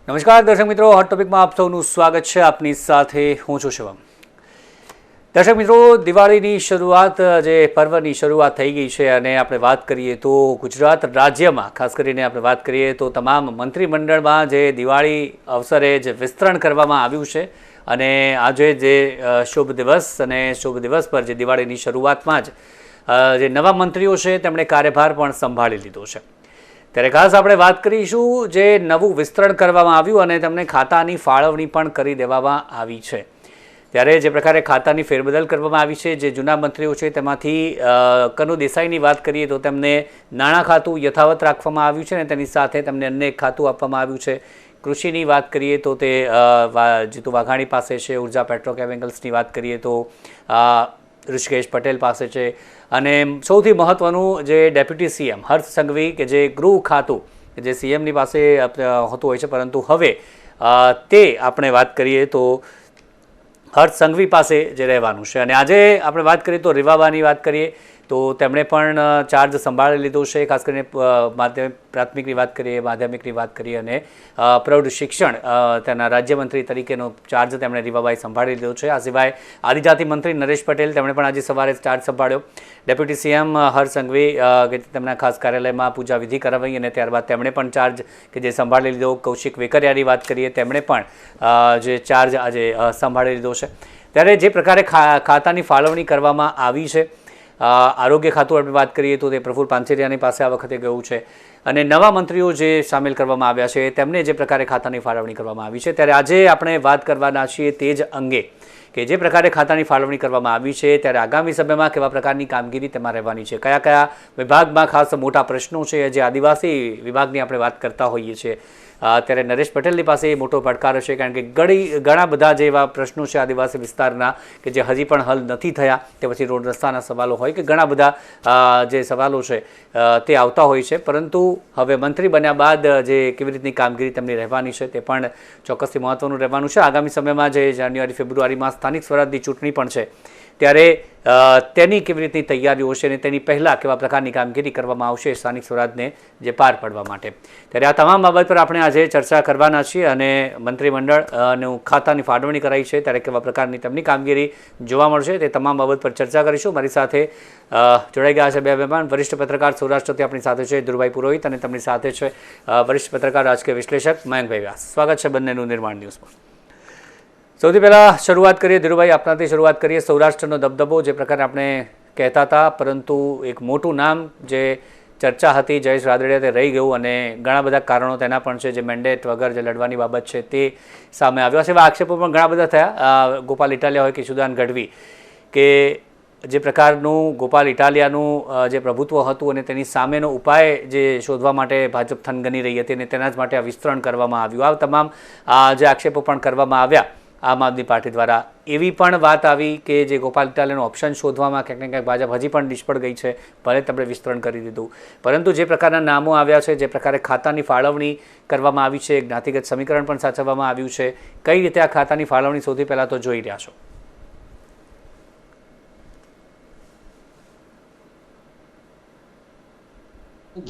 નમસ્કાર દર્શક મિત્રો, હોટ ટોપિકમાં આપ સૌનું સ્વાગત છે. આપની સાથે હું છું શિવમ. દર્શક મિત્રો, દિવાળીની શરૂઆત જે પર્વની શરૂઆત થઈ ગઈ છે અને આપણે વાત કરીએ તો ગુજરાત રાજ્યમાં ખાસ કરીને આપણે વાત કરીએ તો તમામ મંત્રીમંડળમાં જે દિવાળી અવસરે જે વિસ્તરણ કરવામાં આવ્યું છે અને આજે જે શુભ દિવસ અને શુભ દિવસ પર જે દિવાળીની શરૂઆતમાં જ જે નવા મંત્રીઓ છે તેમણે કાર્યભાર પણ સંભાળી લીધો છે. ત્યારે ખાસ આપણે વાત કરીશું જે નવું વિસ્તરણ કરવામાં આવ્યું અને તેમને ખાતાની ફાળવણી પણ કરી દેવામાં આવી છે. ત્યારે જે પ્રકારે ખાતાની ફેરબદલ કરવામાં આવી છે, જે જૂના મંત્રીઓ છે તેમાંથી કનુ દેસાઈની વાત કરીએ તો તેમને નાણાં ખાતું યથાવત રાખવામાં આવ્યું છે અને તેની સાથે તેમને અન્ય એક ખાતું આપવામાં આવ્યું છે. કૃષિની વાત કરીએ તો તે જીતુ વાઘાણી પાસે છે. ઉર્જા પેટ્રોકેમિકલ્સની વાત કરીએ તો ઋષિકેશ પટેલ પાસે છે અને સૌથી મહત્ત્વનું જે ડેપ્યુટી સીએમ હર્ષ સંઘવી કે જે ગૃહ ખાતું જે સીએમની પાસે હોતું હોય છે, પરંતુ હવે તે આપણે વાત કરીએ તો હર્ષ સંઘવી પાસે જે રહેવાનું છે. અને આજે આપણે વાત કરીએ તો રીવાબાની વાત કરીએ તો તેમણે પણ ચાર્જ સંભાળી લીધો છે. ખાસ કરીને પ્રાથમિકની વાત કરીએ, માધ્યમિકની વાત કરીએ અને પ્રૌઢ શિક્ષણ તેના રાજ્યમંત્રી તરીકેનો ચાર્જ તેમણે રીવાબાઈ સંભાળી લીધો છે. આ સિવાય આદિજાતિ મંત્રી નરેશ પટેલ તેમણે પણ આજે સવારે ચાર્જ સંભાળ્યો. ડેપ્યુટી સીએમ હર્ષ સંઘવી કે તેમના ખાસ કાર્યાલયમાં પૂજા વિધિ કરાવી અને ત્યારબાદ તેમણે પણ ચાર્જ કે જે સંભાળી લીધો. કૌશિક વેકરિયાની વાત કરીએ તેમણે પણ જે ચાર્જ આજે સંભાળી લીધો છે. ત્યારે જે પ્રકારે ખાતાની ફાળવણી કરવામાં આવી છે, આરોગ્ય ખાતું આપણે વાત કરીએ તો તે પ્રફુલ્લ પાનસેરિયાની પાસે આ વખતે ગયું છે અને નવા મંત્રીઓ જે સામેલ કરવામાં આવ્યા છે તેમને જે પ્રકારે ખાતાની ફાળવણી કરવામાં આવી છે. ત્યારે આજે આપણે વાત કરવાના છીએ તે જ અંગે કે જે પ્રકારે ખાતાની ફાળવણી કરવામાં આવી છે ત્યારે આગામી સમયમાં કેવા પ્રકારની કામગીરી તેમાં રહેવાની છે, કયા કયા વિભાગમાં ખાસ મોટા પ્રશ્નો છે. જે આદિવાસી વિભાગની આપણે વાત કરતા હોઈએ છીએ ત્યારે નરેશ પટેલની પાસે એ મોટો પડકાર છે, કારણ કે ઘણા બધા જે એવા પ્રશ્નો છે આદિવાસી વિસ્તારના કે જે હજી પણ હલ નથી થયા. તે પછી રોડ રસ્તાના સવાલો હોય કે ઘણા બધા જે સવાલો છે તે આવતા હોય છે, પરંતુ હવે મંત્રી બન્યા બાદ જે કેવી રીતની કામગીરી તેમની રહેવાની છે તે પણ ચોક્કસથી મહત્ત્વનું રહેવાનું છે. આગામી સમયમાં જે જાન્યુઆરી ફેબ્રુઆરીમાં સ્થાનિક સ્વરાજની ચૂંટણી પણ છે ત્યારે તેની કેવી રીતની તૈયારીઓ છે અને તેની પહેલાં કેવા પ્રકારની કામગીરી કરવામાં આવશે સ્થાનિક સ્વરાજને જે પાર પાડવા માટે. ત્યારે આ તમામ બાબત પર આપણે આજે ચર્ચા કરવાના છીએ અને મંત્રીમંડળનું ખાતાની ફાળવણી કરાઈ છે ત્યારે કેવા પ્રકારની તેમની કામગીરી જોવા મળશે તે તમામ બાબત પર ચર્ચા કરીશું. મારી સાથે જોડાઈ ગયા છે બે મહેમાન. વરિષ્ઠ પત્રકાર સૌરાષ્ટ્રથી આપણી સાથે છે ધ્રુવભાઈ પુરોહિત અને તેમની સાથે છે વરિષ્ઠ પત્રકાર રાજકીય વિશ્લેષક મયંકભાઈ વ્યાસ. સ્વાગત છે બંનેનું નિર્માણ ન્યૂઝમાં. સૌથી પહેલાં શરૂઆત કરીએ ધીરુભાઈ, આપણાથી શરૂઆત કરીએ. સૌરાષ્ટ્રનો દબદબો જે પ્રકારે આપણે કહેતા હતા, પરંતુ એક મોટું નામ જે ચર્ચા હતી જયેશ રાદડિયા તે રહી ગયું અને ઘણા બધા કારણો તેના પણ છે. જે મેન્ડેટ વગર જે લડવાની બાબત છે તે સામે આવ્યા છે. એવા આક્ષેપો પણ ઘણા બધા થયા. ગોપાલ ઇટાલિયા હોય કે સુદાન ગઢવી, કે જે પ્રકારનું ગોપાલ ઇટાલિયાનું જે પ્રભુત્વ હતું અને તેની સામેનો ઉપાય જે શોધવા માટે ભાજપ થનગની રહી હતી અને તેના જ માટે આ વિસ્તરણ કરવામાં આવ્યું. આ તમામ જે આક્ષેપો પણ કરવામાં આવ્યા આમ આદમી પાર્ટી દ્વારા. એવી પણ વાત આવી કે જે ગોપાલ ઇટાલિયાનું ઓપ્શન શોધવામાં ક્યાંક ને ક્યાંક ભાજપ હજી પણ નિષ્ફળ ગઈ છે. ભલે તેમણે વિસ્તરણ કરી દીધું, પરંતુ જે પ્રકારના નામો આવ્યા છે, જે પ્રકારે ખાતાની ફાળવણી કરવામાં આવી છે, જ્ઞાતિગત સમીકરણ પણ સાચવવામાં આવ્યું છે, કઈ રીતે આ ખાતાની ફાળવણી સૌથી પહેલાં તો જોઈ રહ્યા છો?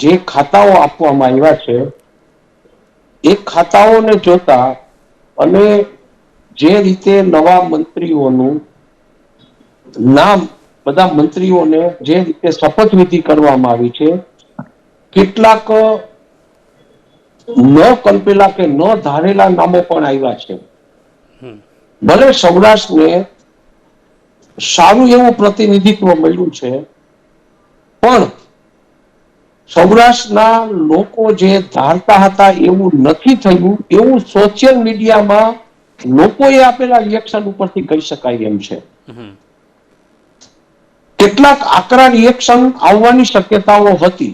જે ખાતાઓ આપવામાં આવ્યા છે એ ખાતાઓને જોતા અને જે રીતે નવા મંત્રીઓનું નામ બધા મંત્રીઓને જે રીતે શપથવિધિ કરવામાં આવી છે, કેટલાક ન કલ્પેલા કે ન ધારેલા નામો પણ આવ્યા છે. ભલે સૌરાષ્ટ્રને સારું એવું પ્રતિનિધિત્વ મળ્યું છે, પણ સૌરાષ્ટ્રના લોકો જે ધારતા હતા એવું નથી થયું, એવું સોશિયલ મીડિયામાં લોકોએ આપેલા રિએક્શન ઉપરથી કહી શકાય એમ છે. કેટલાક આકરા રિએક્શન આવવાની શક્યતાઓ હતી,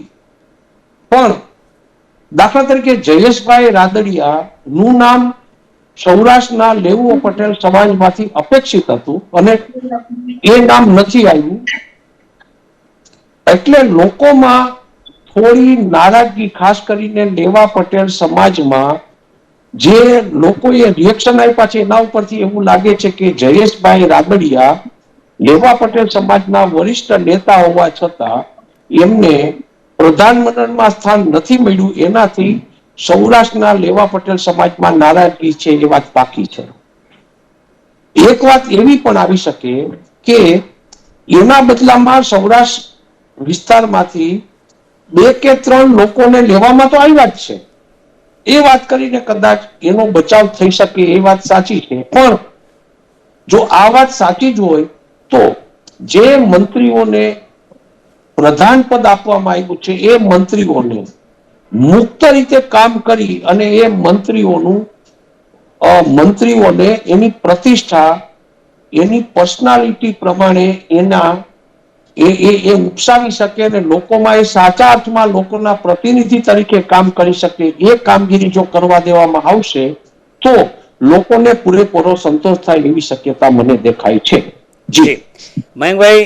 પણ દાખલા તરીકે જયેશભાઈ રાદડિયા નું નામ સૌરાષ્ટ્રના લેઉઓ પટેલ સમાજમાંથી અપેક્ષિત હતું અને એ નામ નથી આવ્યું. એટલે લોકોમાં થોડી નારાજગી, ખાસ કરીને લેવા પટેલ સમાજમાં જે લોકોએ રિએક્શન આપ્યા છે એના ઉપરથી એવું લાગે છે કે જયેશભાઈ રાદડિયા લેવા પટેલ સમાજના વરિષ્ઠ નેતા હોવા છતાં એમને પ્રધાનમંત્રીમાં સ્થાન નથી મળ્યું, એનાથી સૌરાષ્ટ્રના લેવા પટેલ સમાજમાં નારાજગી છે એ વાત પાકી છે. એક વાત એવી પણ આવી શકે કે એના બદલામાં સૌરાષ્ટ્ર વિસ્તારમાંથી 2 કે 3 લોકોને લેવામાં તો આવ્યા જ છે. એ વાત કરીને કદાચ એનો બચાવ થઈ શકે એ વાત સાચી છે. પણ જો આ વાત સાચી જ હોય તો જે મંત્રીઓને પ્રધાન પદ આપવામાં આવ્યું છે એ મંત્રીઓને મુક્ત રીતે કામ કરી અને એ મંત્રીઓને એની પ્રતિષ્ઠા એની પર્સનાલિટી પ્રમાણે એ ઉપસાવી શકે અને લોકોમાં એ સાચા અર્થમાં લોકોના પ્રતિનિધિ તરીકે કામ કરી શકે એ કામગીરી જો કરવા દેવામાં આવશે તો લોકોને પૂરેપૂરો સંતોષ થાય એવી શક્યતા મને દેખાય છે. જી મયંકભાઈ,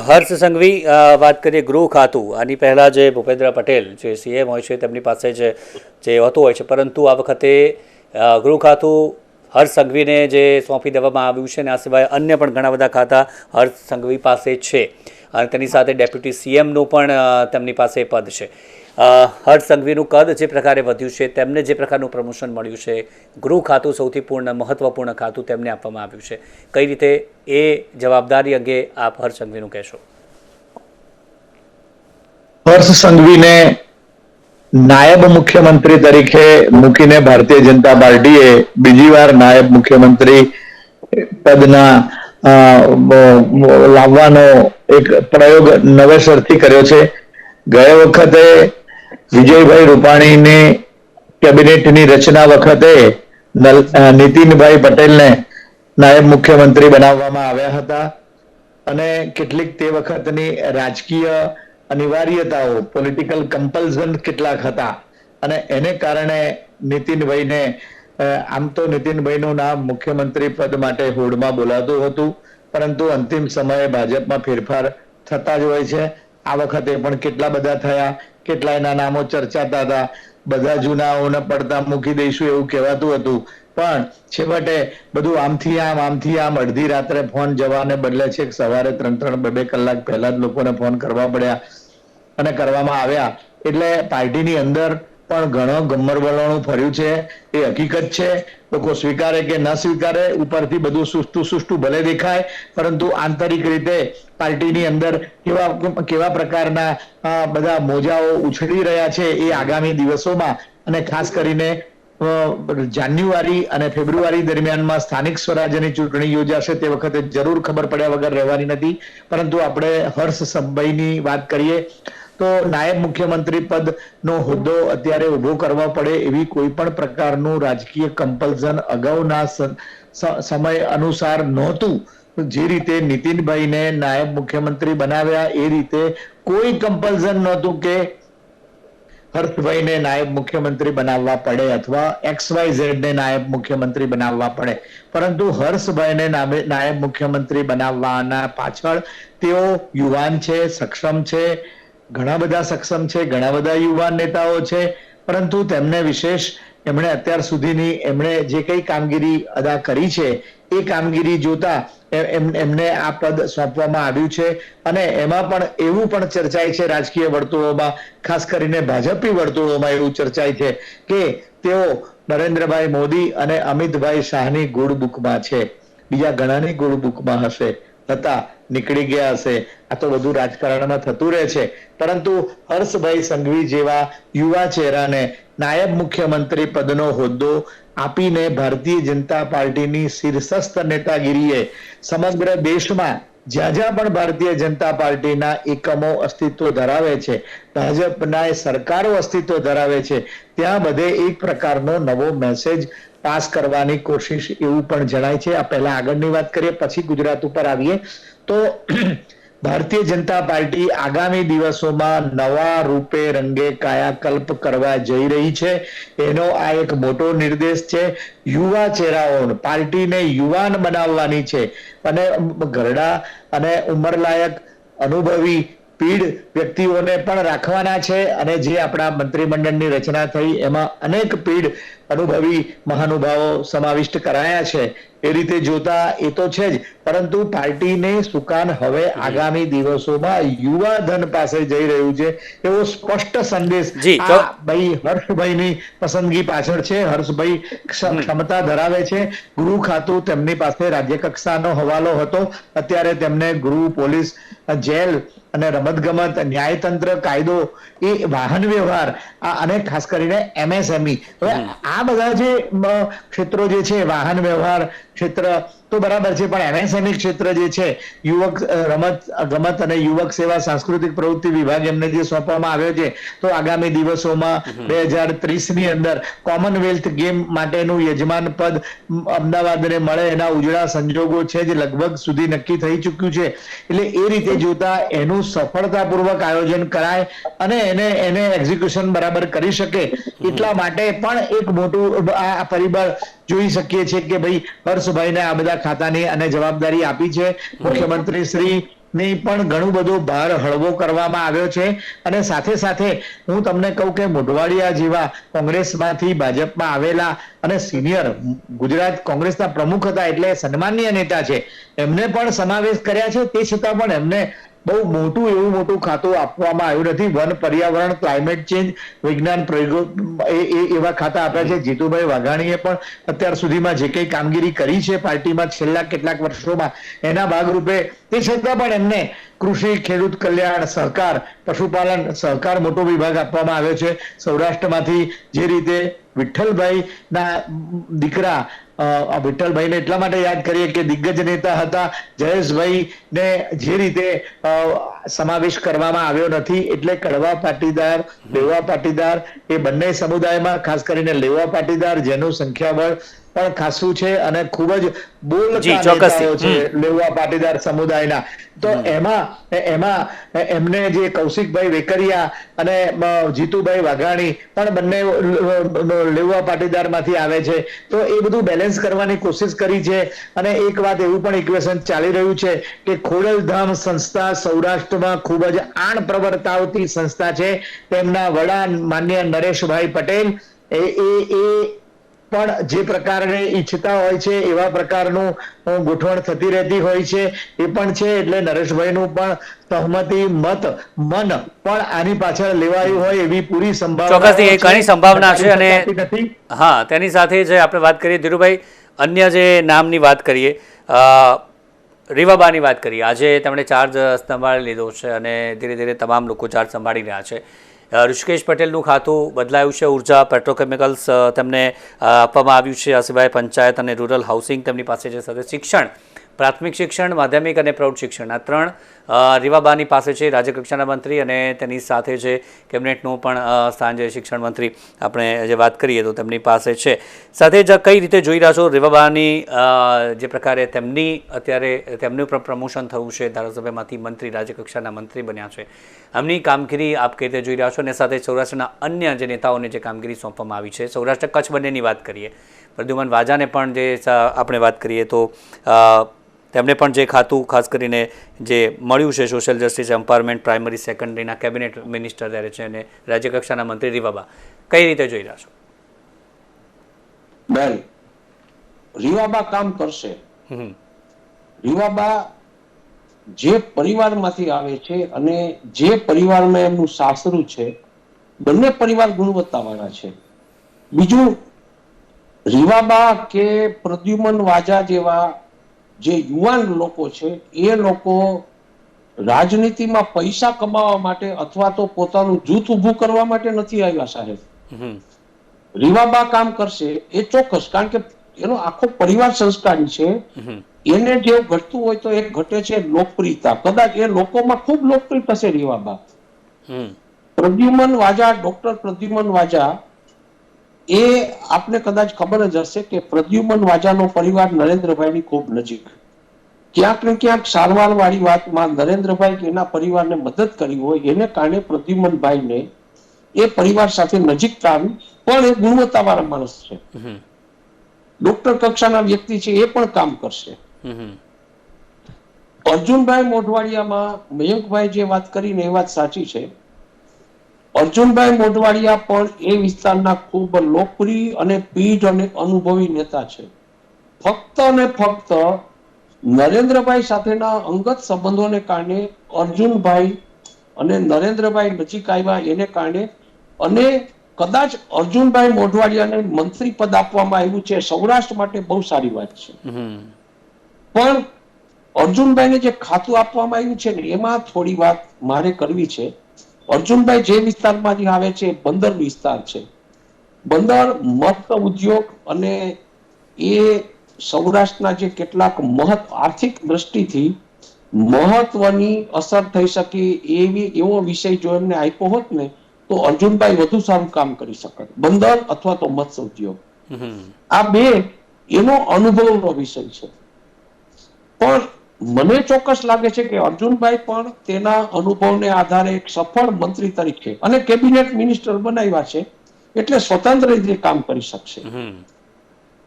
હર્ષ સંઘવી, વાત કરીએ ગૃહ ખાતું. આની પહેલાં જે ભૂપેન્દ્ર પટેલ જે સીએમ હોય છે તેમની પાસે જે હોતું હોય છે, પરંતુ આ વખતે ગૃહ ખાતું હર્ષ સંઘવીને જે સોંપી દેવામાં આવ્યું છે અને આ સિવાય અન્ય પણ ઘણા બધા ખાતા હર્ષ સંઘવી પાસે છે અને તેની સાથે ડેપ્યુટી સીએમનું પણ તેમની પાસે પદ છે. હર્ષ સંઘવીનું કદ જે પ્રકારે વધ્યું છે, તેમને જે પ્રકારનું પ્રમોશન મળ્યું છે, ગૃહ ખાતું સૌથી મહત્વપૂર્ણ ખાતું તેમને આપવામાં આવ્યું છે, કઈ રીતે એ જવાબદારી અંગે આપ હર્ષ સંઘવીનું કહેશો? હર્ષ સંઘવીને નાયબ મુખ્યમંત્રી તરીકે મૂકીને ભારતીય જનતા પાર્ટીએ બીજી વાર નાયબ મુખ્યમંત્રી પદના લાવવાનો એક પ્રયોગ નવેસરથી કર્યો છે. ગયા વખતે વિજયભાઈ રૂપાણીની કેબિનેટની રચના વખતે નીતિનભાઈ પટેલને નાયબ મુખ્યમંત્રી બનાવવામાં આવ્યા હતા અને કેટલીક તે વખતની રાજકીય અનિવાર્યતાઓ, પોલિટિકલ કમ્પલ્ઝન કેટલાક હતા અને એને કારણે નીતિનભાઈને આમ તો નીતિનભાઈનું નામ મુખ્યમંત્રી પદ માટે હોડમાં બોલાતું હતું, પરંતુ અંતિમ સમયે ભાજપમાં ફેરફાર થતા જ હોય છે. આ વખતે પણ કેટલા બધા થયા, કેટલાયના નામો ચર્ચાતા હતા, બધા જૂનાઓને પડતા મૂકી દઈશું એવું કહેવાતું હતું, પણ છેવટે બધું આમથી આમ અડધી રાત્રે ફોન જવાને બદલે છે સવારે 3-2 કલાક પહેલા જ લોકોને ફોન કરવા પડ્યા અને કરવામાં આવ્યા. એટલે પાર્ટીની અંદર પણ ઘણો ગમ્મર વલણું ફર્યું છે, એ હકીકત છે. લોકો સ્વીકારે કે ન સ્વીકારે, ઉપરથી બધું સુસ્તું ભલે દેખાય, પરંતુ આંતરિક રીતે પાર્ટીની અંદર કેવા પ્રકારના બધા મોજાઓ ઉછળી રહ્યા છે એ આગામી દિવસોમાં અને ખાસ કરીને જાન્યુઆરી અને ફેબ્રુઆરી દરમિયાનમાં સ્થાનિક સ્વરાજ્યની ચૂંટણી યોજાશે તે વખતે જરૂર ખબર પડ્યા વગર રહેવાની નથી. પરંતુ આપણે હર્ષ સંઘવીની વાત કરીએ તો નાયબ મુખ્યમંત્રી પદનો હોદ્દો અત્યારે ઉભો કરવા પડે એવી કોઈ પણ પ્રકારનું રાજકીય કમ્પલ્ઝન અગાઉના સમય અનુસાર નહોતું. જે રીતે નીતિનભાઈને નાયબ મુખ્યમંત્રી બનાવ્યા એ રીતે કોઈ કમ્પલ્ઝન નહોતું કે હર્ષભાઈને નાયબ મુખ્યમંત્રી બનાવવા પડે અથવા XYZ ને નાયબ મુખ્યમંત્રી બનાવવા પડે, પરંતુ હર્ષભાઈને નાયબ મુખ્યમંત્રી બનાવવાના પાછળ તેઓ યુવાન છે, સક્ષમ છે, ઘણા બધા સક્ષમ છે, ઘણા બધા યુવાન નેતાઓ છે, પરંતુ તેમને વિશેષ એમણે અત્યાર સુધીની એમણે જે કઈ કામગીરી અદા કરી છે એ કામગીરી જોતા એમને આ પદ સોંપવામાં આવ્યું છે. અને એમાં પણ એવું પણ ચર્ચાય છે રાજકીય વર્તુળોમાં, ખાસ કરીને ભાજપી વર્તુળોમાં એવું ચર્ચાય છે કે તેઓ નરેન્દ્રભાઈ મોદી અને અમિતભાઈ શાહની ગુડ બુકમાં છે, બીજા ઘણાની ગુડ બુકમાં હશે, હતા નીકળી ગયા હશે. આ તો બધું રાજકારણમાં થતું રહે છે, પરંતુ હર્ષભાઈ સંઘવી જેવા યુવા ચહેરાને નાયબ મુખ્યમંત્રી પદનો હોદ્દો આપીને ભારતીય જનતા પાર્ટીની શીર્ષસ્થ નેતાગીરીએ સમગ્ર દેશમાં જ્યાં પણ ભારતીય જનતા પાર્ટીના એકમો અસ્તિત્વ ધરાવે છે, ભાજપના સરકારો અસ્તિત્વ ધરાવે છે, ત્યાં બધે એક પ્રકારનો નવો મેસેજ પાસ કરવાની કોશિશ એવું પણ જણાય છે. આ પહેલા આગળની વાત કરીએ પછી ગુજરાત ઉપર આવીએ તો ભારતીય જનતા પાર્ટી આગામી દિવસોમાં નવા રૂપે રંગે કાયાકલ્પ કરવા જઈ રહી છે. એનો આ એક મોટો નિર્દેશ છે. યુવા ચહેરાઓ, પાર્ટીને યુવાન બનાવવાની છે અને ઘરડા અને ઉંમરલાયક અનુભવી પીઢ વ્યક્તિઓને પણ રાખવાના છે અને જે આપણા મંત્રીમંડળની રચના થઈ એમાં અનેક પીઢ અનુભવી મહાનુભાવો સમાવિષ્ટ કરાયા છે. એ રીતે જોતા એ તો છે જ, પરંતુ પાર્ટીને સુકાન હવે આગામી દિવસોમાં યુવા ધન પાસે જઈ રહ્યું છે એવો સ્પષ્ટ સંદેશ ભાઈ હર્ષભાઈની પસંદગી પાછળ છે. હર્ષભાઈ ક્ષમતા ધરાવે છે. ગૃહ ખાતું તેમની પાસે રાજ્ય કક્ષાનો હવાલો હતો, અત્યારે તેમને ગૃહ, પોલીસ, જેલ અને રમતગમત, ન્યાયતંત્ર, કાયદો, એ વાહન વ્યવહાર અને ખાસ કરીને MSME, હવે આ બધા જે ક્ષેત્રો જે છે, વાહન વ્યવહાર ક્ષેત્ર તો બરાબર છે, પણ MSME ક્ષેત્ર જે છે, યુવક ગમત અને યુવક સેવા સાંસ્કૃતિક પ્રવૃત્તિ વિભાગ એમને જે સોંપવામાં આવ્યો છે, તો આગામી દિવસોમાં 2030 ની અંદર કોમનવેલ્થ ગેમ માટેનું યજમાન પદ અમદાવાદને મળે એના ઉજળા સંજોગો છે જે લગભગ સુધી નક્કી થઈ ચૂક્યું છે. એટલે એ રીતે જોતા એનું સફળતાપૂર્વક આયોજન કરાય અને એને એક્ઝિક્યુશન બરાબર કરી શકે એટલા માટે પણ એક મોટું આ પરિબળ જોઈ શકીએ છીએ કે ભાઈ હર્ષભાઈને આ બધા ખાતાની અને જવાબદારી આપી છે. મુખ્યમંત્રી શ્રી ની પણ ઘણું બધો ભાર હળવો કરવામાં આવ્યો છે. અને સાથે સાથે હું તમને કહું કે મોઢવાડિયા જેવા કોંગ્રેસમાંથી ભાજપમાં આવેલા અને સિનિયર ગુજરાત કોંગ્રેસના પ્રમુખ હતા, એટલે સન્માનીય નેતા છે, એમને પણ સમાવેશ કર્યા છે. તે છતાં પણ એમને બહુ એવું મોટું ખાતું આપવામાં આવ્યું નથી. વન, પર્યાવરણ, ક્લાઇમેટ ચેન્જ, વિજ્ઞાન પ્રયોગો એવા ખાતા આપ્યા છે. જીતુભાઈ વાઘાણીએ પણ અત્યાર સુધીમાં જે કઈ કામગીરી કરી છે પાર્ટીમાં છેલ્લા કેટલાક વર્ષોમાં, એના ભાગરૂપે તે છતાં પણ એમને કૃષિ, ખેડૂત કલ્યાણ, સહકાર, પશુપાલન, સહકાર મોટો વિભાગ આપવામાં આવ્યો છે. સૌરાષ્ટ્રમાંથી જે રીતે વિઠ્ઠલભાઈ ના દીકરા, વિઠ્ઠલભાઈને એટલા માટે યાદ કરીએ કે દિગ્ગજ નેતા હતા, જયેશભાઈ ને જે રીતે સમાવેશ કરવામાં આવ્યો નથી, એટલે કડવા પાટીદાર, લેવા પાટીદાર એ બંને સમુદાયમાં ખાસ કરીને લેવા પાટીદાર જેનું સંખ્યાબળ પણ ખાસું છે અને ખૂબ જ બોલતા નેતાઓ છે લેવા પાટીદાર સમુદાયના, તો એમાં એમને જે કૌશિકભાઈ વેકરિયા અને જીતુભાઈ વાઘાણી પણ બંને લેવા પાટીદાર માંથી આવે છે. તો એ બધું બેલેન્સ કરવાની કોશિશ કરી છે. અને એક વાત એવું પણ ઇક્વેશન ચાલી રહ્યું છે કે ખોડલધામ સંસ્થા સૌરાષ્ટ્રમાં ખૂબ જ આણ પ્રવર્તાવતી સંસ્થા છે. તેમના વડા માન્ય નરેશભાઈ પટેલ એ પણ જે પ્રકારે ઈચ્છતા હોય છે એવા પ્રકારનું ગોઠવણ થતી રહેતી હોય છે, એ પણ છે. એટલે નરેશભાઈનું પણ સહમતિ મત મન પણ આની પાછળ લેવાયું હોય એવી પૂરી સંભાવના, ચોક્કસથી ઘણી સંભાવના છે. અને હા, તેની સાથે જે આપણે વાત કરીએ ધીરુભાઈ, અન્ય જે નામની વાત કરીએ, રીવાબાની વાત કરીએ. આજે તેમણે ચાર્જ સંભાળી લીધો છે અને ધીરે ધીરે તમામ લોકો ચાર્જ સંભાળી રહ્યા છે. ઋષિકેશ પટેલનું ખાતું બદલાયું છે. ઉર્જા, પેટ્રોકેમિકલ્સ તેમને આપવામાં આવ્યું છે. આ સિવાય પંચાયત અને રૂરલ હાઉસિંગ તેમની પાસે છે. સાથે શિક્ષણ, પ્રાથમિક શિક્ષણ, માધ્યમિક અને પ્રૌઢ શિક્ષણ, આ ત્રણ રીવાબાની પાસે છે. રાજ્યકક્ષાના મંત્રી અને તેની સાથે જે કેબિનેટનું પણ સ્થાન છે, શિક્ષણ મંત્રી આપણે જે વાત કરીએ તો તેમની પાસે છે. સાથે જ કઈ રીતે જોઈ રહ્યા છો રીવાબાની જે પ્રકારે અત્યારે તેમનું પણ પ્રમોશન થયું છે, ધારાસભ્યમાંથી મંત્રી, રાજ્યકક્ષાના મંત્રી બન્યા છે, એમની કામગીરી આપ કઈ રીતે જોઈ રહ્યા છો? અને સાથે સૌરાષ્ટ્રના અન્ય જે નેતાઓને જે કામગીરી સોંપવામાં આવી છે, સૌરાષ્ટ્ર કચ્છ બંનેની વાત કરીએ, પ્રદ્યુમન વાજાને પણ જે આપણે વાત કરીએ તો તેમને પણ જે ખાતું ખાસ કરીને જે મળ્યું છે સોશિયલ જસ્ટિસ, એમ્પાવરમેન્ટ, પ્રાઇમરી, સેકન્ડરીના કેબિનેટ મિનિસ્ટર ત્યારે છે અને રાજ્યકક્ષાના મંત્રી રીવાબા, કઈ રીતે જોઈ રહ્યા છો? બેન, રીવાબા કામ કરશે. રીવાબા જે પરિવારમાંથી આવે છે અને જે પરિવારમાં એમનું સાસરું છે, બંને પરિવાર ગુણવત્તાવાળા છે. બીજું, રીવાબા કે પ્રદ્યુમન વાજા જેવા જે યુવાન લોકો છે, એ લોકો રાજનીતિમાં પૈસા કમાવા માટે અથવા તો પોતાનું જૂથ ઊભું કરવા માટે નથી આવ્યા સાહેબ. રીવાબા કામ કરશે એ ચોક્કસ, કારણ કે એનો આખો પરિવાર સંસ્કારી છે. એને જે ઘટતું હોય તો એક ઘટે છે લોકપ્રિયતા. કદાચ એ લોકોમાં ખૂબ લોકપ્રિય થશે રીવાબા. પ્રદ્યુમન વાજા, ડોક્ટર પ્રદ્યુમન વાજા, એ આપને કદાચ ખબર જ હશે કે પ્રદ્યુમન વાજાનો પરિવાર નરેન્દ્રભાઈની ખૂબ નજીક. ક્યાંક ને ક્યાંક સારવાર વાળી વાતમાં નરેન્દ્રભાઈ કે એના પરિવારને મદદ કરી હોય, એને કારણે પ્રદ્યુમનભાઈને એ પરિવાર સાથે નજીકતા આવી. પણ એ ગુણવત્તાવાળા માણસ છે, ડોક્ટર કક્ષાના વ્યક્તિ છે, એ પણ કામ કરશે. અર્જુનભાઈ મોઢવાડિયામાં મયંકભાઈ જે વાત કરીને એ વાત સાચી છે. અર્જુનભાઈ મોઢવાડિયા પણ એ વિસ્તારના ખૂબ લોકપ્રિય અને પીઢ અને અનુભવી નેતા છે. ફક્ત અને ફક્ત નરેન્દ્રભાઈ સાથેના અંગત સંબંધોને કારણે અર્જુનભાઈ અને નરેન્દ્રભાઈ નજીક આવ્યા એને કારણે અને કદાચ અર્જુનભાઈ મોઢવાડિયાને મંત્રી પદ આપવામાં આવ્યું છે સૌરાષ્ટ્ર માટે બહુ સારી વાત છે. પણ અર્જુનભાઈને જે ખાતું આપવામાં આવ્યું છે ને એમાં થોડી વાત મારે કરવી છે. અર્જુનભાઈ જે વિસ્તારમાંથી આવે છે બંદર વિસ્તાર છે. બંદર મત્સ્ય ઉદ્યોગ અને એ સૌરાષ્ટ્રના જે કેટલાક આર્થિક દ્રષ્ટિથી મહત્વની અસર થઈ શકે એવો વિષય જો એમને આપ્યો હોત ને તો અર્જુનભાઈ વધુ સારું કામ કરી શકત. બંદર અથવા તો મત્સ્ય ઉદ્યોગ આ બે એનો અનુભવનો વિષય છે. પણ મને ચોક્કસ લાગે છે કે અર્જુનભાઈ પણ તેના અનુભવને આધારે એક સફળ મંત્રી તરીકે અને કેબિનેટ મિનિસ્ટર બનાવ્યા છે એટલે સ્વતંત્ર રીતે કામ કરી શકશે.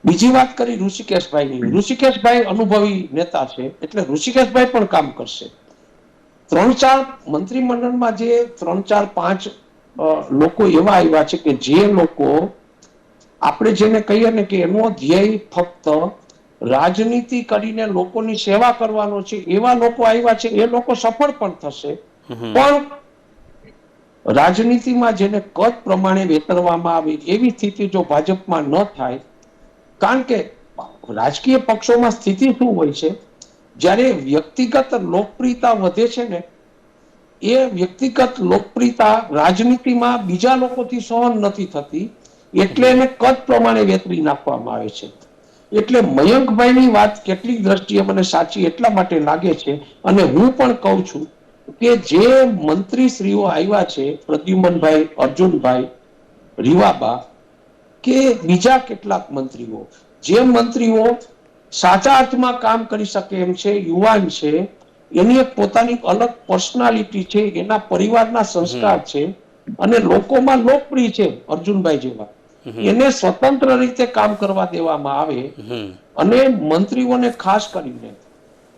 બીજી વાત કરી ઋષિકેશભાઈની. ઋષિકેશભાઈ અનુભવી નેતા છે એટલે ઋષિકેશભાઈ પણ કામ કરશે. 3-4 મંત્રીમંડળમાં જે 3-4-5 લોકો એવા આવ્યા છે કે જે લોકો આપણે જેને કહીએ ને કે એનો ધ્યેય ફક્ત રાજનીતિ કરીને લોકોની સેવા કરવાનો છે એવા લોકો આવ્યા છે. એ લોકો સફળ પણ થશે. પણ રાજનીતિમાં જેને કદ પ્રમાણે વેતરવામાં આવે એવી સ્થિતિ જો ભાજપમાં ન થાય, કારણ કે રાજકીય પક્ષોમાં સ્થિતિ શું હોય છે, જ્યારે વ્યક્તિગત લોકપ્રિયતા વધે છે ને એ વ્યક્તિગત લોકપ્રિયતા રાજનીતિમાં બીજા લોકોથી સહન નથી થતી એટલે એને કદ પ્રમાણે વેતરી નાખવામાં આવે છે. એટલે મયંકભાઈની વાત કેટલીક દ્રષ્ટિએ મને સાચી એટલા માટે લાગે છે અને હું પણ કહું છું કે જે મંત્રીશ્રીઓ આવ્યા છે પ્રદ્યુમનભાઈ, અર્જુનભાઈ, રીવાબા કે બીજા કેટલાક મંત્રીઓ, જે મંત્રીઓ સાચા અર્થમાં કામ કરી શકે એમ છે, યુવાન છે, એની એક પોતાની અલગ પર્સનાલિટી છે, એના પરિવારના સંસ્કાર છે અને લોકોમાં લોકપ્રિય છે અર્જુનભાઈ જેવા, એને સ્વતંત્ર રીતે કામ કરવા દેવામાં આવે અને મંત્રીઓને ખાસ કરીને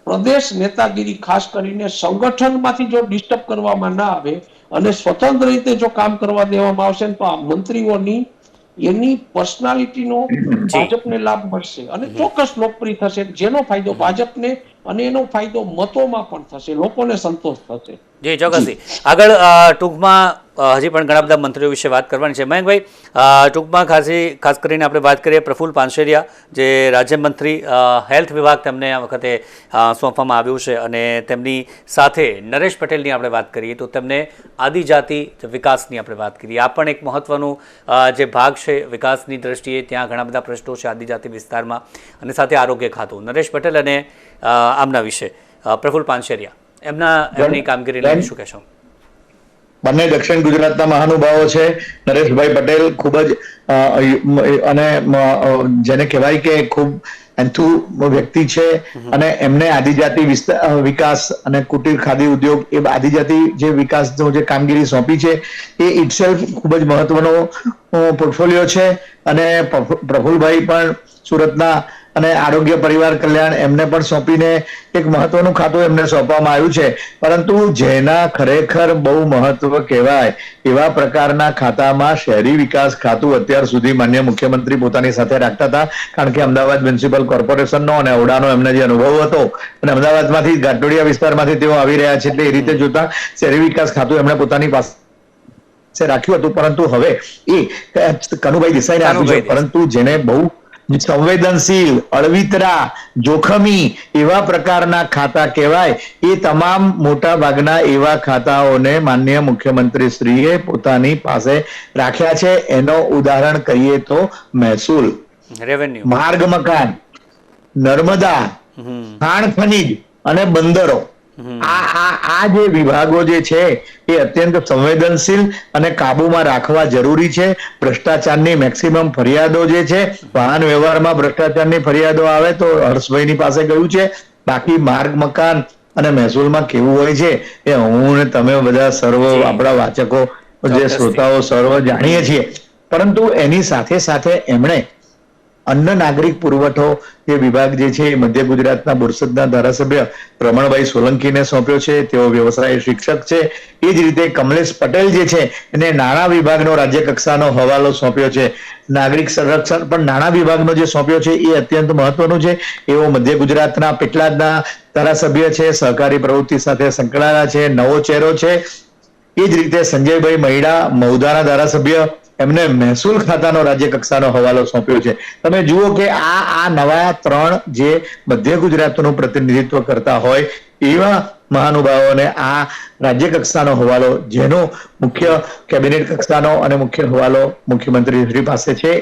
પ્રદેશ નેતાગીરી ખાસ કરીને સંગઠનમાંથી જો ડિસ્ટર્બ કરવામાં ના આવે અને સ્વતંત્ર રીતે જો કામ કરવા દેવામાં આવશે તો આ મંત્રીઓની એની પર્સનાલિટીનો ભાજપને લાભ મળશે અને ચોક્કસ લોકપ્રિય થશે, જેનો ફાયદો ભાજપને અને એનો ફાયદો મતોમાં પણ થશે, લોકોને સંતોષ થશે. જી ચોક્કસથી. આગળ ટૂંકમાં હજી પણ ઘણા બધા મંત્રીઓ વિશે વાત કરવાની છે. મયંકભાઈ, ટૂંકમાં ખાસ કરીને આપણે વાત કરીએ પ્રફુલ્લ પાનસેરિયા જે રાજ્યમંત્રી હેલ્થ વિભાગ તેમને આ વખતે સોંપવામાં આવ્યું છે અને તેમની સાથે નરેશ પટેલની આપણે વાત કરીએ તો તેમને આદિજાતિ વિકાસની આપણે વાત કરીએ. આ પણ એક મહત્વનો જે ભાગ છે વિકાસની દ્રષ્ટિએ. ત્યાં ઘણા બધા પ્રશ્નો છે આદિજાતિ વિસ્તારમાં અને સાથે આરોગ્ય ખાતું. નરેશ પટેલ અને આમના વિશે પ્રફુલ્લ પાનસેરિયા એમની કામગીરી લઈને શું કહેશો? બંને દક્ષિણ ગુજરાતના મહાનુભાવો છે. નરેશભાઈ પટેલ ખૂબ જ અને જેને કહેવાય કે ખૂબ એન્થુ વ્યક્તિ છે અને એમને આદિજાતિ વિકાસ અને કુટીર ખાદી ઉદ્યોગ એ આદિજાતિ જે વિકાસનો જે કામગીરી સોંપી છે એ ઇટસેલ્ફ ખૂબ જ મહત્વનો પોર્ટફોલિયો છે. અને પ્રફુલ્લભાઈ પણ સુરતના અને આરોગ્ય પરિવાર કલ્યાણ એમને પણ સોંપીને એક મહત્વનું ખાતું એમને સોંપવામાં આવ્યું છે. પરંતુ જેના ખરેખર બહુ મહત્વ કહેવાય એવા પ્રકારના ખાતામાં શહેરી વિકાસ ખાતું અત્યાર સુધી માન્ય મુખ્યમંત્રી પોતાની સાથે રાખતા હતા, કારણ કે અમદાવાદ મ્યુનિસિપલ કોર્પોરેશનનો અને ઓડાનો એમને જે અનુભવ હતો અને અમદાવાદમાંથી ઘાટોડિયા વિસ્તારમાંથી તેઓ આવી રહ્યા છે એટલે એ રીતે જોતા શહેરી વિકાસ ખાતું એમણે પોતાની પાસે રાખ્યું હતું. પરંતુ હવે એ કનુભાઈ દેસાઈને આપ્યું છે. પરંતુ જેને બહુ સંવેદનશીલ, અળવિતરા, જોખમી એવા પ્રકારના ખાતા કહેવાય એ તમામ મોટા ભાગના એવા ખાતાઓને માનનીય મુખ્યમંત્રી શ્રીએ પોતાની પાસે રાખ્યા છે. એનો ઉદાહરણ કહીએ તો મહેસૂલ, રેવન્યુ, માર્ગ મકાન, નર્મદા, ખાણ ખનીજ અને બંદરો. આ જે વિભાગો જે છે એ અત્યંત સંવેદનશીલ અને કાબુમાં રાખવા જરૂરી છે. ભ્રષ્ટાચારની મેક્સિમમ ફરિયાદો જે છે, વાહન વ્યવહારમાં ભ્રષ્ટાચારની ફરિયાદો આવે તો હર્ષભાઈની પાસે ગયું છે. બાકી માર્ગ મકાન અને મહેસૂલમાં કેવું હોય છે એ હું ને તમે બધા સર્વ આપણા વાચકો જે શ્રોતાઓ સર્વ જાણીએ છીએ. પરંતુ એની સાથે સાથે એમણે અન્ન નાગરિક પુરવઠો જે વિભાગ જે છે એ મધ્ય ગુજરાતના બોરસદના ધારાસભ્ય રમણભાઈ સોલંકીને સોંપ્યો છે. તેઓ વ્યવસાય શિક્ષક છે. એ જ રીતે કમલેશ પટેલ જે છે એને નાણાં વિભાગનો રાજ્ય કક્ષાનો હવાલો સોંપ્યો છે. નાગરિક સંરક્ષણ પણ નાણાં વિભાગનો જે સોંપ્યો છે એ અત્યંત મહત્વનું છે. એવો મધ્ય ગુજરાતના પેટલાદના ધારાસભ્ય છે, સહકારી પ્રવૃત્તિ સાથે સંકળાયેલા છે, નવો ચહેરો છે. એ જ રીતે સંજયભાઈ મહિડા મહુધાના ધારાસભ્ય, એમને મહેસૂલ ખાતાનો રાજ્ય કક્ષાનો હવાલો સોંપ્યો છે. તમે જુઓ કે આ નવા 3 જે મધ્ય ગુજરાતનું પ્રતિનિધિત્વ કરતા હોય એવા મહાનુભાવોને આ રાજ્ય કક્ષાનો હવાલો, જેનો મુખ્ય કેબિનેટ કક્ષાનો અને મુખ્ય હવાલો મુખ્યમંત્રી શ્રી પાસે છે,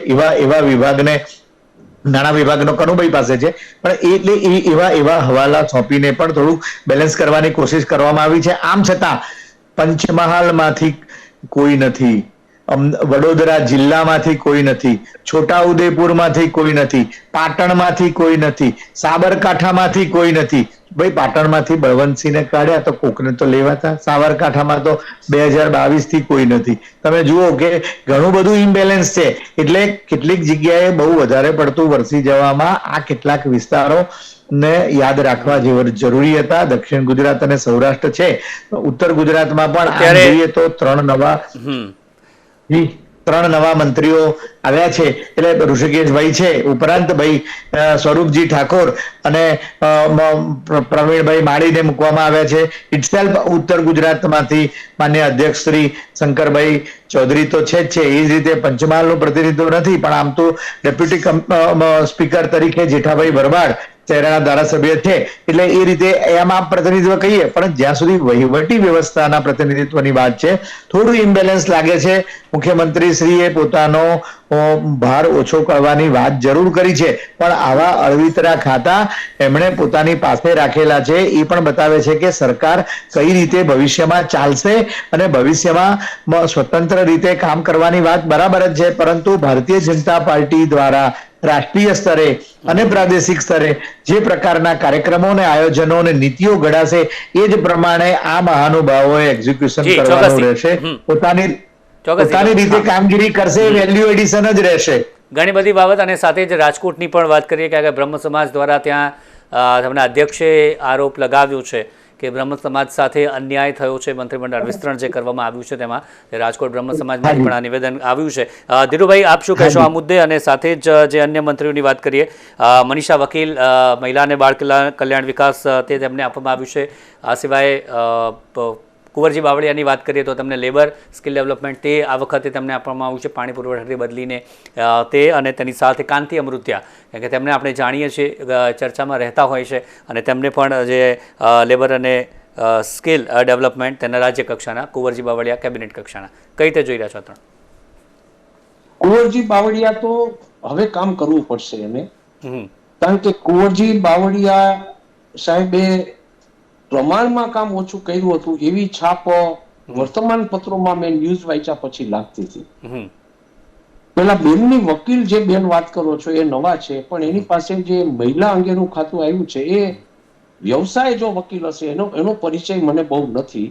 એવા વિભાગને નાણાં વિભાગનો કનુભાઈ પાસે છે. પણ એટલે એવા હવાલા સોંપીને પણ થોડુંક બેલેન્સ કરવાની કોશિશ કરવામાં આવી છે. આમ છતાં પંચમહાલમાંથી કોઈ નથી, વડોદરા જિલ્લામાંથી કોઈ નથી, છોટાઉદેપુરમાંથી કોઈ નથી, પાટણમાંથી કોઈ નથી, સાબરકાંઠામાંથી કોઈ નથી. ભાઈ પાટણમાંથી બળવંતસિંહને કાઢ્યા તો કોકને તો લેવાતા, સાબરકાંઠામાં તો 2022 થી કોઈ નથી. તમે જુઓ કે ઘણું બધું ઇમ્બેલેન્સ છે. એટલે કેટલીક જગ્યાએ બહુ વધારે પડતું વરસી જવામાં આ કેટલાક વિસ્તારો ને યાદ રાખવા જરૂરી હતા. દક્ષિણ ગુજરાત અને સૌરાષ્ટ્ર છે. ઉત્તર ગુજરાતમાં પણ આમ જોઈએ તો 3 નવા મંત્રીઓ આવ્યા છે. એટલે ઋષિકેશભાઈ છે, ઉપરાંત ભાઈ સ્વરૂપજી ઠાકોર અને પ્રવીણભાઈ માળીને મૂકવામાં આવ્યા છે. ઇટસેલ્ફ ઉત્તર ગુજરાતમાંથી માન્ય અધ્યક્ષ શ્રી શંકરભાઈ ચૌધરી તો છે જ છે. એ જ રીતે પંચમહાલનું પ્રતિનિધિત્વ નથી, પણ આમ તો ડેપ્યુટી સ્પીકર તરીકે જેઠાભાઈ ભરવાડ શહેરના ધારાસભ્ય છે. એટલે એ રીતે એમાં પ્રતિનિધિત્વ કહીએ, પણ જ્યાં સુધી વહીવટી વ્યવસ્થાના પ્રતિનિધિત્વની વાત છે, થોડું ઇમ્બેલેન્સ લાગે છે. મુખ્યમંત્રી શ્રીએ પોતાનો ભાર ઓછો કરવાની વાત જરૂર કરી છે, પણ આવા અળવિતરા ખાતા એમણે પોતાની પાસે રાખેલા છે. એ પણ બતાવે છે કે સરકાર કઈ રીતે ભવિષ્યમાં ચાલશે અને ભવિષ્યમાં સ્વતંત્ર રીતે કામ કરવાની વાત બરાબર જ છે. પરંતુ ભારતીય જનતા પાર્ટી દ્વારા રાષ્ટ્રીય સ્તરે અને પ્રાદેશિક સ્તરે જે પ્રકારના કાર્યક્રમો અને આયોજનો અને નીતિઓ ઘડાશે એ જ પ્રમાણે આ મહાનુભાવોએ એક્ઝિક્યુશન કરવાનું રહેશે. પોતાની રીતે કામગીરી કરશે. વેલ્યુ એડિશન જ રહેશે. ઘણી બધી બાબત. અને સાથે જ રાજકોટની પણ વાત કરીએ કે બ્રહ્મ સમાજ દ્વારા ત્યાં તેમના અધ્યક્ષે આરોપ લગાવ્યો છે કે બ્રહ્મ સમાજ સાથે અન્યાય થયો છે. મંત્રીમંડળ વિસ્તરણ જે કરવામાં આવ્યું છે તેમાં રાજકોટ બ્રહ્મ સમાજમાંથી પણ આ નિવેદન આવ્યું છે. ધીરુભાઈ, આપ શું કહેશો આ મુદ્દે? અને સાથે જ જે અન્ય મંત્રીઓની વાત કરીએ, મનીષા વકીલ મહિલા અને બાળ કલ્યાણ વિકાસ તે તેમને આપવામાં આવ્યું છે. આ સિવાય કુંવરજી બાવળિયાની વાત કરીએ તો તેમને લેબર સ્કિલ ડેવલપમેન્ટ તે આ વખતે તેમને આપવામાં આવ્યું છે, પાણી પુરવઠાથી બદલીને તે. અને તેની સાથે કાંતિ અમૃત્યા, કારણ કે તેમને આપણે જાણીએ છીએ ચર્ચામાં રહેતા હોય છે, અને તેમને પણ જે લેબર અને સ્કિલ ડેવલપમેન્ટ તેના રાજ્ય કક્ષાના, કુંવરજી બાવળિયા કેબિનેટ કક્ષાના, કઈ રીતે જોઈ રહ્યા છો? કુંવરજી બાવળિયા તો હવે કામ કરવું પડશે એને, કારણ કે કુંવરજી બાવળિયા સાહેબે પ્રમાણમાં કામ ઓછું કર્યું હતું એવી છાપ વર્તમાન પત્રોમાં મેં ન્યૂઝ વાંચ્યા પછી લાગતી હતી. પેલા બેનની વકીલ જે બેન વાત કરો છો એ નવા છે, પણ એની પાસે જે મહિલા અંગેનું ખાતું આવ્યું છે એ વ્યવસાય જો વકીલ હશે એનો પરિચય મને બહુ નથી.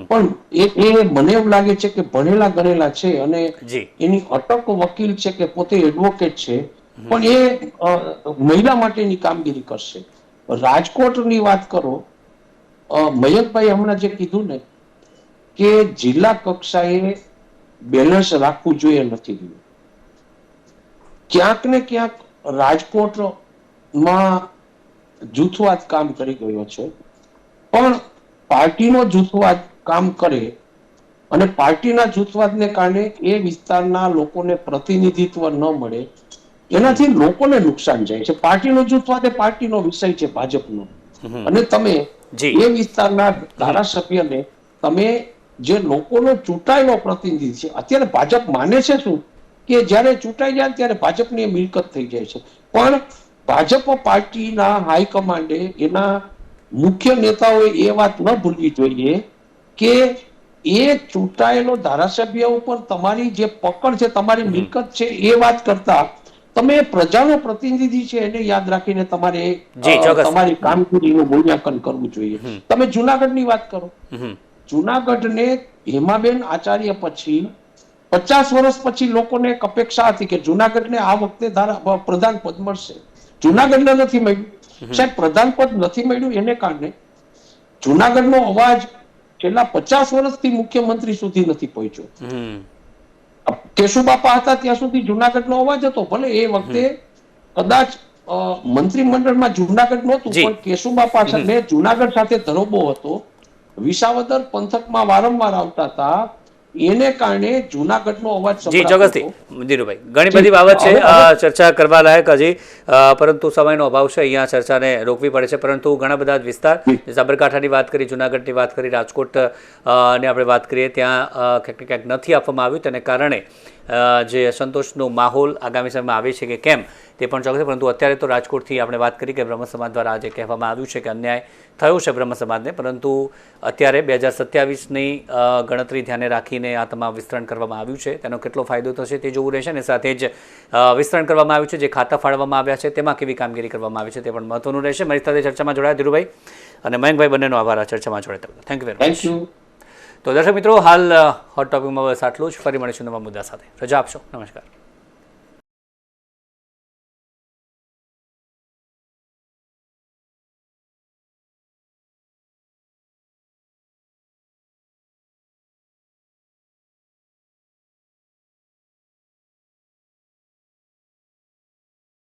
પણ એ મને એવું લાગે છે કે ભણેલા ગણેલા છે અને એની અટક વકીલ છે કે પોતે એડવોકેટ છે, પણ એ મહિલા માટેની કામગીરી કરશે. રાજકોટની વાત કરો, મયંકભાઈ હમણાં જે કીધું ને કે જિલ્લા કક્ષાએ બેલેન્સ રાખવું જોઈએ, નથી રહ્યું. ક્યાંક ને ક્યાંક રાજકોટમાં જૂથવાદ કામ કરી ગયો છે, પણ પાર્ટીનો જૂથવાદ કામ કરે અને પાર્ટીના જૂથવાદને કારણે એ વિસ્તારના લોકોને પ્રતિનિધિત્વ ન મળે, એનાથી લોકોને નુકસાન જાય છે. પાર્ટીનો જૂથવાદ એ પાર્ટીનો વિષય છે, ભાજપનો. અને તમે એ વિસ્તારના ધારાસભ્યને તમે જે લોકોનો ચૂંટાયેલો પ્રતિનિધિ છે, અત્યારે ભાજપ માને છે શું કે જયારે ચૂંટાઈ જાય ત્યારે ભાજપની મિલકત થઈ જાય છે, પણ ભાજપ પાર્ટીના હાઈકમાન્ડે એના મુખ્ય નેતાઓએ એ વાત ન ભૂલવી જોઈએ કે એ ચૂંટાયેલો ધારાસભ્ય ઉપર તમારી જે પકડ છે, તમારી મિલકત છે, એ વાત કરતા તમે પ્રજાનો પ્રતિનિધિ છે એને યાદ રાખીને તમારે તમારી કામગીરીનું મૂલ્યાંકન કરવું જોઈએ. તમે જુનાગઢની વાત કરો, જુનાગઢને હેમાબેન આચાર્ય પછી 50 વર્ષ પછી લોકોને એક અપેક્ષા હતી કે જુનાગઢને આ વખતે પ્રધાન પદ મળશે. જુનાગઢને નથી મળ્યું સાહેબ. પ્રધાન પદ નથી મળ્યું એને કારણે જુનાગઢનો અવાજ છેલ્લા 50 વર્ષથી મુખ્યમંત્રી સુધી નથી પહોંચ્યો. કેશુબાપા હતા ત્યાં સુધી જુનાગઢનો અવાજ હતો. ભલે એ વખતે કદાચ મંત્રીમંડળમાં જુનાગઢ નહોતું, પણ કેશુબાપા સાથે જુનાગઢ સાથે ધરોબો હતો. વિસાવદર પંથકમાં વારંવાર આવતા હતા, એને કારણે જુનાગઢનો અવાજ જી ચોક્કસથી ધીરુભાઈ ઘણી બધી બાબત છે ચર્ચા કરવા લાયક હજી, પરંતુ સમયનો અભાવ છે, અહીંયા ચર્ચાને રોકવી પડે છે. પરંતુ ઘણા બધા વિસ્તાર, સાબરકાંઠાની વાત કરી, જુનાગઢની વાત કરી, રાજકોટ ને આપણે વાત કરીએ, ત્યાં ક્યાંક ને ક્યાંક નથી આપવામાં આવ્યું. તેને કારણે જે અસંતોષનો માહોલ આગામી સમયમાં આવે છે કે કેમ તે પણ ચોક્કસ. પરંતુ અત્યારે તો રાજકોટથી આપણે વાત કરી કે બ્રહ્મ સમાજ દ્વારા આજે કહેવામાં આવ્યું છે કે અન્યાય થયો છે બ્રહ્મ સમાજને, પરંતુ અત્યારે 2027ની ગણતરી ધ્યાને રાખીને આ તમામ વિસ્તરણ કરવામાં આવ્યું છે. તેનો કેટલો ફાયદો થશે તે જોવું રહેશે, અને સાથે જ વિસ્તરણ કરવામાં આવ્યું છે, જે ખાતા ફાળવવામાં આવ્યા છે તેમાં કેવી કામગીરી કરવામાં આવી છે તે પણ મહત્વનું રહેશે. મારી સાથે ચર્ચામાં જોડાયા ધીરુભાઈ અને મયંકભાઈ, બંનેનો આભાર આ ચર્ચામાં જોડાયા. Thank you very much. તો દર્શક મિત્રો, હાલ હોટ ટોપિકમાં બસ આટલું જ. ફરી મળીશું નવા મુદ્દા સાથે. રજા આપશો. નમસ્કાર.